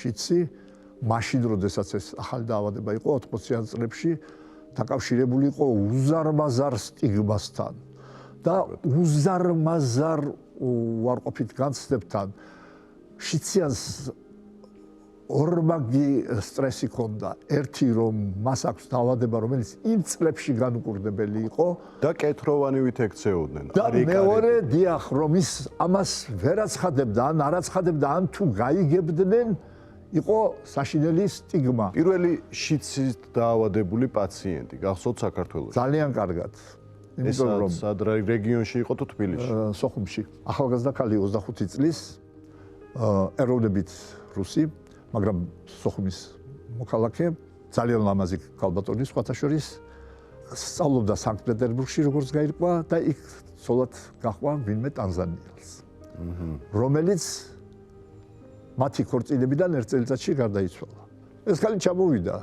შიცი მაშინ როდესაც ეს ახალი დაავადება იყო 80-იან წლებში დაკავშირებული იყო უზარმაზარ სტიგმასთან და უზარმაზარ უარყოფით განცდებთან შიციანს ორმაგი სტრესი ჰქონდა. ერთი რომ მას აქვს დაავადება, რომელიც იმ წლებში განუკურნებელი იყო და კეთროვანივით ექცეოდნენ. და მეორე დიახ, რომ ის ამას ვერაცხადებდა, ან არაცხადებდა, ან თუ გაიგებდნენ, იყო საშინელი სტიგმა. პირველი შიცით დაავადებული პაციენტი გახსოვთ საქართველოში? ძალიან კარგად. იმიტომ რომ სად რეგიონში იყო თუ თბილისში? სოხუმში. ახალგაზრდა ქალი 25 წლის ეროვნებით რუსი მაგრამ სოხუმის მოქალაქე, ძალიან ლამაზი ქალბატონი სხვათა შორის, სწავლობდა სანქტ-პეტერბურგში, როგორც გაირკვა და იქ ცოლად გაჰყვა ვინმე ტანზანიელს, რომელიც მათი ქორწინებიდან ერთ წელიწადში გარდაიცვალა. ეს ქალი ჩამოვიდა,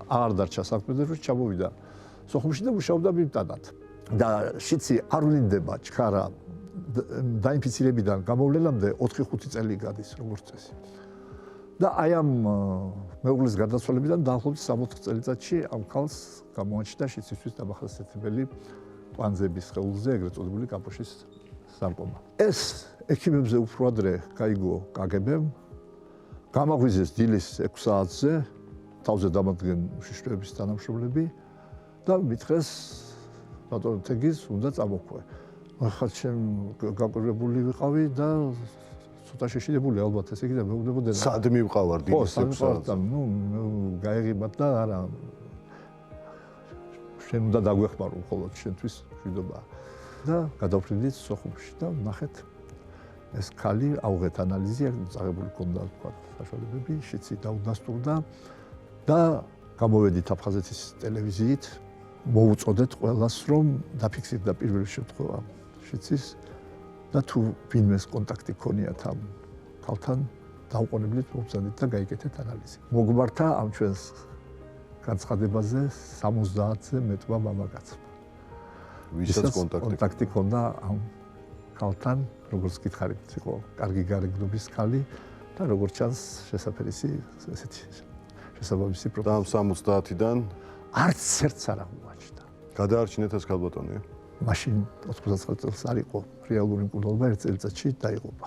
აღარ დარჩა სანქტ-პეტერბურგში, ჩამოვიდა სოხუმში და მუშაობდა მიმტანად. და შიცი არ ვლინდება ჩქარა დაინფიცირებიდან გამოვლენამდე 4-5 წელი გადის როგორც წესი. და აი ამ მეუღლის გარდაცვალებიდან დაახლოებით 60 წელიწადში ამ ქალს გამოაჩნდა შიცისთვის დამახასიათებელი კვანძების სხეულზე ეგრეთ წოდებული კაპოშის სარკომა. ეს ექიმებზე უფრო ადრე გაიგო კგბ-მ, გამაღვიძეს დილის 6 საათზე, თავზე დამადგენ უშიშროების თანამშრომლები და მითხრეს ბატონო თეგის უნდა წამოხვე. ახლა ჩემ გაკვირვებული ვიყავი და ცოტა შეშინებული ალბათ ესე იგი და მეუბნებოდნენ სად მივყავარ დილის 6 საათზე? ნუ გაეღებათ და არა შენ უნდა დაგვეხმარო მხოლოდ შენთვის მშვიდობა და გადავფრინდით სოხუმში და ნახეთ ეს ქალი ავღეთ ანალიზი წაღებული ჰქონდა თქვა საშუალებები შიცი დაუდასტურდა და გამოვედით აფხაზეთის ტელევიზიით მოუწოდეთ ყველას რომ დაფიქსირდა პირველი შემთხვევა შიცის და თუ ვინმეს კონტაქტი ქონიათ ამ ქალთან დაუყოვნებლივ მოგზავნით და გაიგეთეთ ანალიზი. მოგმართა ამ ჩვენს განცხადებაზე 70-ზე მეტმა მამაკაცმა. ვისაც კონტაქტი ქონდა ამ ქალთან, როგორც გითხარით, იყო კარგი გარეგნობის ქალი და როგორც ჩანს შესაძფერისი ესეთი შესაბამისი და ამ 70-დან არც ერთს არ აღმოაჩნდა. გადაარჩინეთ ეს ქალბატონი? მაშინ 99 წელს არ იყო რეალური მკურნალობა, ერთ წელიწადში დაიღუპა.